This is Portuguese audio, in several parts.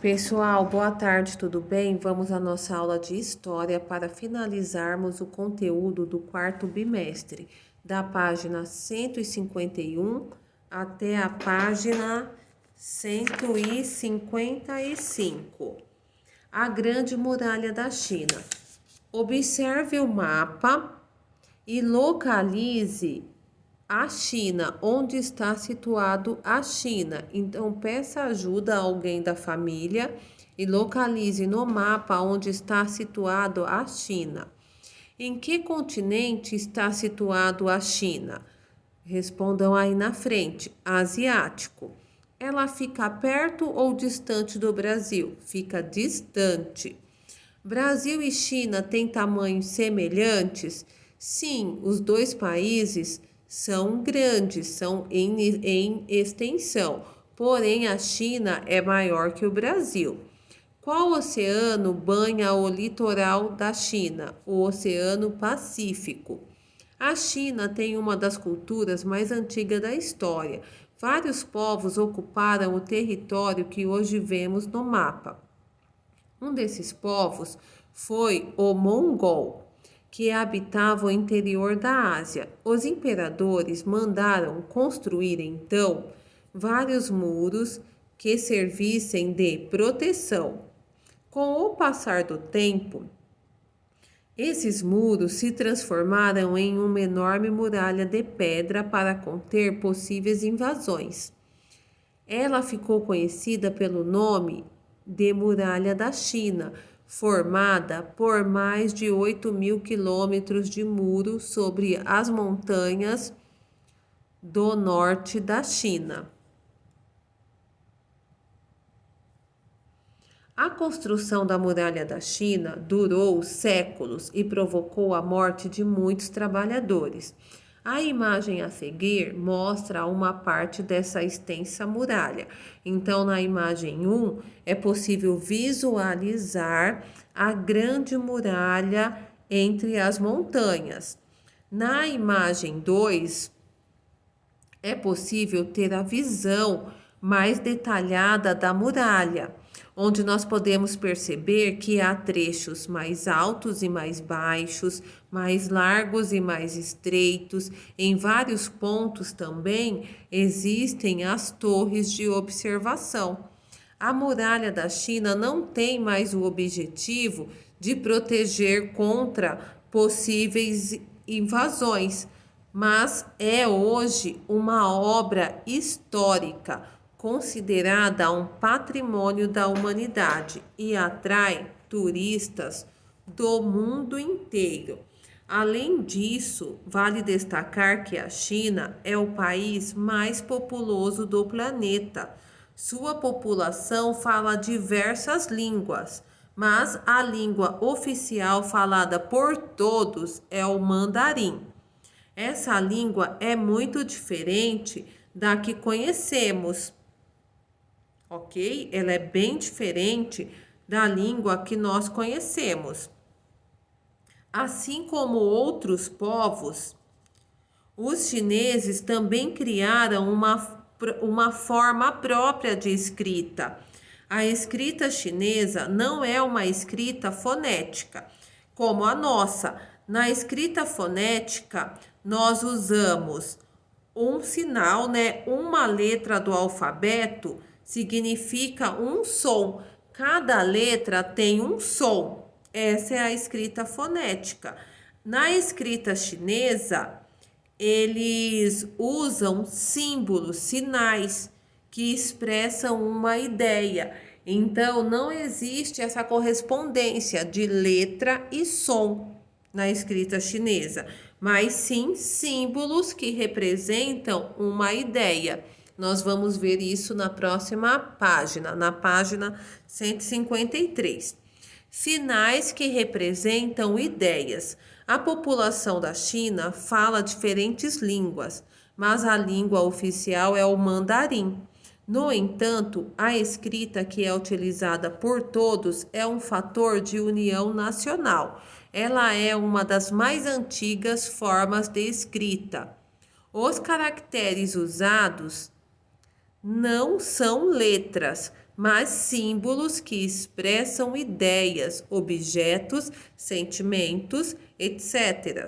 Pessoal, boa tarde, tudo bem? Vamos à nossa aula de história para finalizarmos o conteúdo do quarto bimestre, da página 151 até a página 155. A Grande Muralha da China. Observe o mapa e localize a China, onde está situado a China. Então, peça ajuda a alguém da família e localize no mapa onde está situado a China. Em que continente está situado a China? Respondam aí na frente. Asiático. Ela fica perto ou distante do Brasil? Fica distante. Brasil e China têm tamanhos semelhantes? Sim, os dois países são grandes, são em extensão, porém a China é maior que o Brasil. Qual oceano banha o litoral da China? O Oceano Pacífico. A China tem uma das culturas mais antigas da história. Vários povos ocuparam o território que hoje vemos no mapa. Um desses povos foi o mongol, que habitava o interior da Ásia. Os imperadores mandaram construir então vários muros que servissem de proteção. Com o passar do tempo, esses muros se transformaram em uma enorme muralha de pedra para conter possíveis invasões. Ela ficou conhecida pelo nome de Muralha da China, formada por mais de 8.000 quilômetros de muro sobre as montanhas do norte da China. A construção da Muralha da China durou séculos e provocou a morte de muitos trabalhadores. A imagem a seguir mostra uma parte dessa extensa muralha. Então, na imagem 1, é possível visualizar a grande muralha entre as montanhas. Na imagem 2, é possível ter a visão mais detalhada da muralha, onde nós podemos perceber que há trechos mais altos e mais baixos, mais largos e mais estreitos. Em vários pontos também existem as torres de observação. A muralha da China não tem mais o objetivo de proteger contra possíveis invasões, mas é hoje uma obra histórica, considerada um patrimônio da humanidade e atrai turistas do mundo inteiro. Além disso, vale destacar que a China é o país mais populoso do planeta. Sua população fala diversas línguas, mas a língua oficial falada por todos é o mandarim. Essa língua é muito diferente da que conhecemos, ok? Ela é bem diferente da língua que nós conhecemos. Assim como outros povos, os chineses também criaram uma forma própria de escrita. A escrita chinesa não é uma escrita fonética, como a nossa. Na escrita fonética, nós usamos um sinal, né? Uma letra do alfabeto significa um som. Cada letra tem um som. Essa é a escrita fonética. Na escrita chinesa, eles usam símbolos, sinais que expressam uma ideia. Então, não existe essa correspondência de letra e som na escrita chinesa, mas sim símbolos que representam uma ideia. Nós vamos ver isso na próxima página, na página 153. Sinais que representam ideias. A população da China fala diferentes línguas, mas a língua oficial é o mandarim. No entanto, a escrita que é utilizada por todos é um fator de união nacional. Ela é uma das mais antigas formas de escrita. Os caracteres usados não são letras, mas símbolos que expressam ideias, objetos, sentimentos, etc.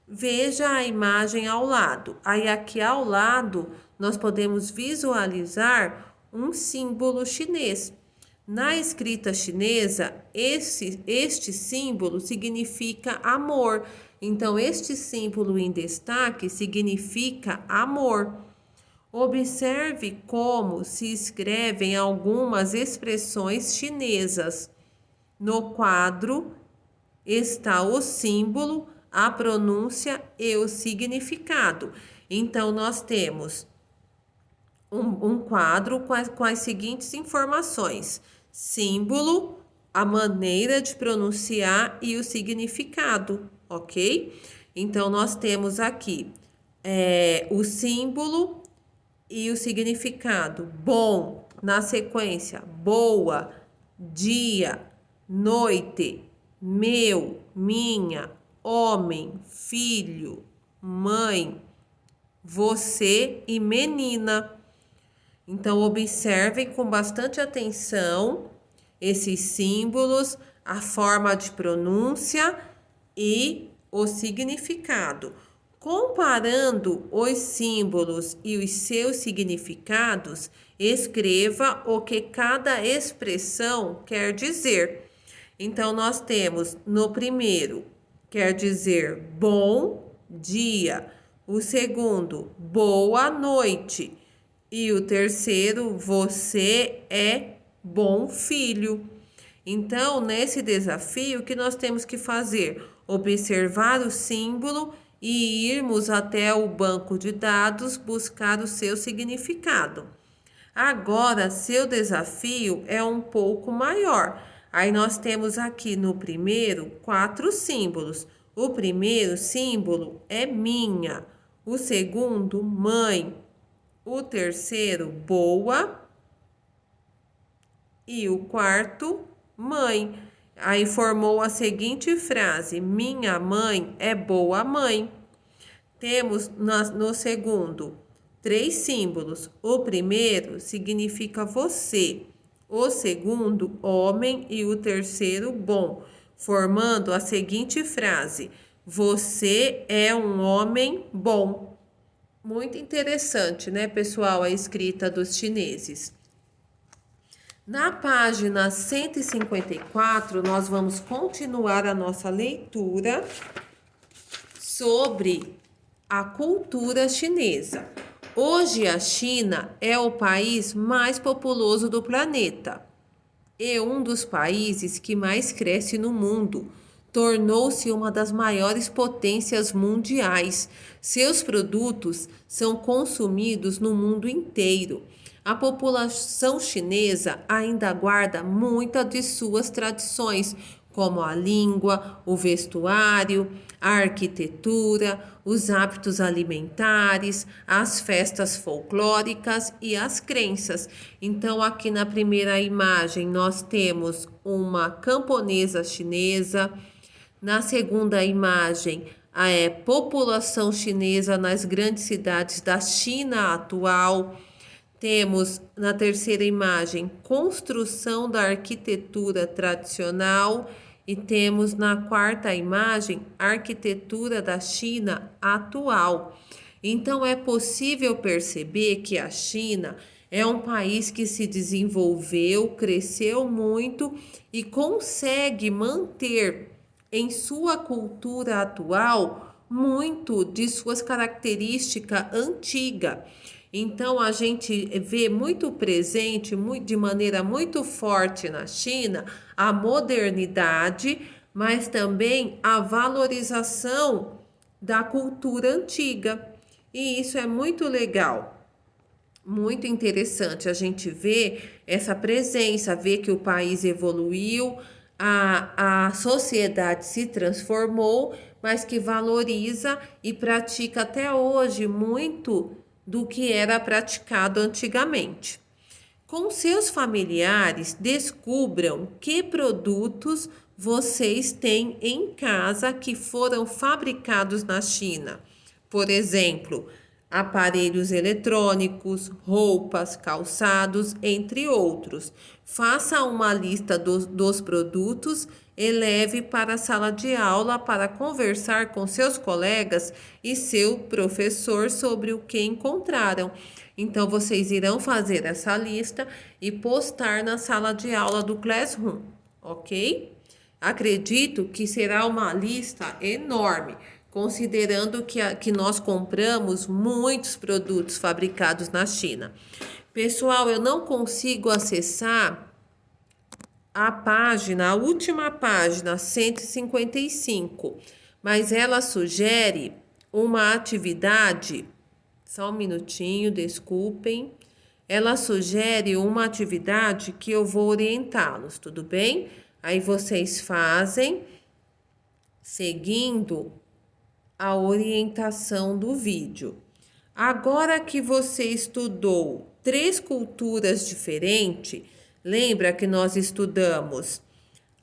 Veja a imagem ao lado. Aí aqui ao lado nós podemos visualizar um símbolo chinês. Na escrita chinesa, este símbolo significa amor. Então, este símbolo em destaque significa amor. Observe como se escrevem algumas expressões chinesas. No quadro está o símbolo, a pronúncia e o significado. Então, nós temos um quadro com as seguintes informações: símbolo, a maneira de pronunciar e o significado, ok? Então, nós temos aqui o símbolo e o significado. Bom, na sequência, boa, dia, noite, meu, minha, homem, filho, mãe, você e menina. Então, observem com bastante atenção esses símbolos, a forma de pronúncia e o significado. Comparando os símbolos e os seus significados, escreva o que cada expressão quer dizer. Então, nós temos no primeiro, quer dizer bom dia. O segundo, boa noite. E o terceiro, você é bom filho. Então, nesse desafio, o que nós temos que fazer? Observar o símbolo e irmos até o banco de dados buscar o seu significado. Agora, seu desafio é um pouco maior. Aí nós temos aqui no primeiro 4 símbolos. O primeiro símbolo é minha, o segundo, mãe, o terceiro, boa, e o quarto, mãe. Aí formou a seguinte frase: minha mãe é boa mãe. Temos no segundo 3 símbolos. O primeiro significa você, o segundo, homem, e o terceiro, bom, formando a seguinte frase: você é um homem bom. Muito interessante, né, pessoal, a escrita dos chineses. Na página 154, nós vamos continuar a nossa leitura sobre a cultura chinesa. Hoje, a China é o país mais populoso do planeta e um dos países que mais cresce no mundo. Tornou-se uma das maiores potências mundiais. Seus produtos são consumidos no mundo inteiro. A população chinesa ainda guarda muitas de suas tradições, como a língua, o vestuário, a arquitetura, os hábitos alimentares, as festas folclóricas e as crenças. Então, aqui na primeira imagem, nós temos uma camponesa chinesa. Na segunda imagem, a população chinesa nas grandes cidades da China atual. Temos na terceira imagem construção da arquitetura tradicional e temos na quarta imagem arquitetura da China atual. Então é possível perceber que a China é um país que se desenvolveu, cresceu muito e consegue manter em sua cultura atual muito de suas características antigas. Então, a gente vê muito presente, de maneira muito forte na China, a modernidade, mas também a valorização da cultura antiga. E isso é muito legal, muito interessante. A gente vê essa presença, vê que o país evoluiu, a sociedade se transformou, mas que valoriza e pratica até hoje muito do que era praticado antigamente. Com seus familiares, descubram que produtos vocês têm em casa que foram fabricados na China. Por exemplo, aparelhos eletrônicos, roupas, calçados, entre outros. Faça uma lista dos produtos e leve para a sala de aula para conversar com seus colegas e seu professor sobre o que encontraram. Então, vocês irão fazer essa lista e postar na sala de aula do Classroom, ok? Acredito que será uma lista enorme, considerando que nós compramos muitos produtos fabricados na China. Pessoal, eu não consigo acessar a página, a última página, 155, mas ela sugere uma atividade. Só um minutinho, desculpem. Ela sugere uma atividade que eu vou orientá-los, tudo bem? Aí vocês fazem seguindo a orientação do vídeo. Agora que você estudou 3 culturas diferentes, lembra que nós estudamos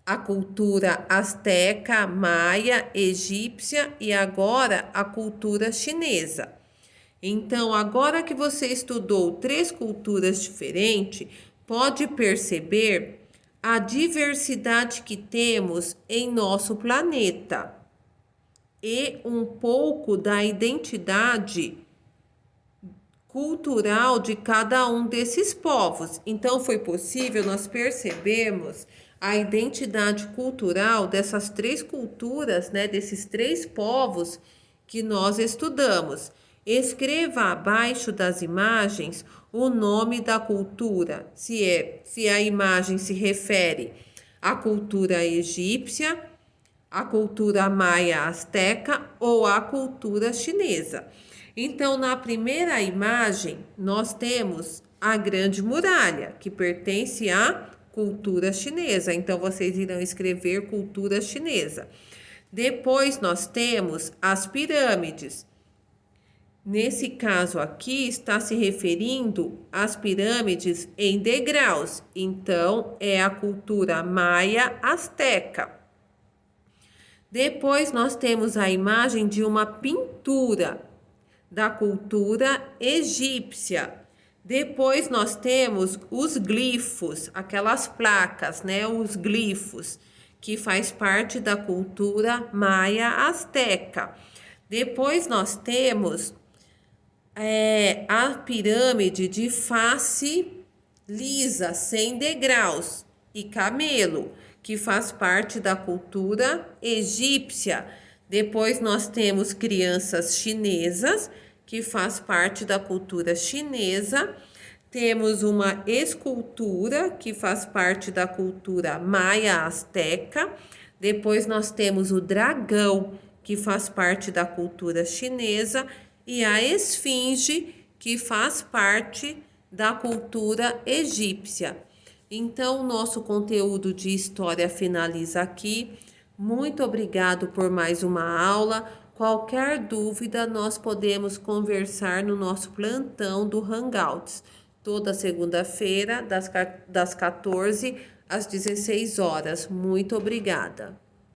a cultura asteca, maia, egípcia e agora a cultura chinesa. Então, agora que você estudou 3 culturas diferentes, pode perceber a diversidade que temos em nosso planeta e um pouco da identidade cultural de cada um desses povos. Então, foi possível nós percebermos a identidade cultural dessas 3 culturas, né, desses 3 povos que nós estudamos. Escreva abaixo das imagens o nome da cultura, se a imagem se refere à cultura egípcia, à cultura maia asteca ou à cultura chinesa. Então, na primeira imagem, nós temos a Grande Muralha, que pertence à cultura chinesa. Então, vocês irão escrever cultura chinesa. Depois, nós temos as pirâmides. Nesse caso aqui, está se referindo às pirâmides em degraus. Então, é a cultura maia asteca. Depois, nós temos a imagem de uma pintura da cultura egípcia. Depois, nós temos os glifos, aquelas placas, né? Os glifos, que faz parte da cultura maia asteca. Depois, nós temos a pirâmide de face lisa, sem degraus, e camelo, que faz parte da cultura egípcia. Depois nós temos crianças chinesas, que faz parte da cultura chinesa. Temos uma escultura, que faz parte da cultura maia asteca. Depois nós temos o dragão, que faz parte da cultura chinesa, e a esfinge, que faz parte da cultura egípcia. Então, o nosso conteúdo de história finaliza aqui. Muito obrigado por mais uma aula. Qualquer dúvida, nós podemos conversar no nosso plantão do Hangouts, toda segunda-feira, das 14 às 16 horas. Muito obrigada.